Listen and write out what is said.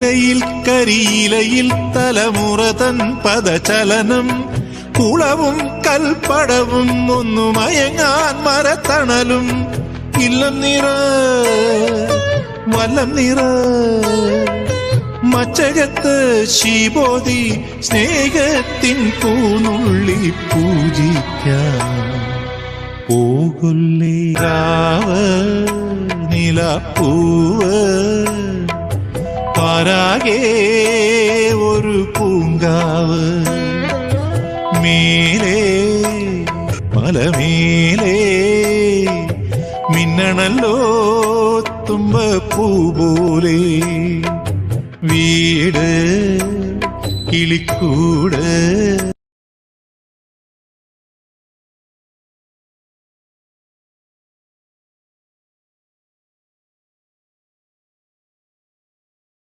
യിൽ കരിയിലയിൽ തലമുറതൻ പദചലനം കുളവും കൽപ്പടവും ഒന്നു മയങ്ങാൻ മരത്തണലും ഇല്ലം നിറ വല്ലം നിറ മച്ചകത്ത് ശീബോധി സ്നേഹത്തിൻ പൂനുള്ളി പൂജിക്കാൻ പോകുല്ലേ രാവ് നിലപ്പൂവ് പാരാകെ ഒരു പൂങ്കാവ് മേലേ മലമേലേ മിന്നണല്ലോ തുമ്പപ്പൂ പോലെ വീട് കിളിക്കൂട്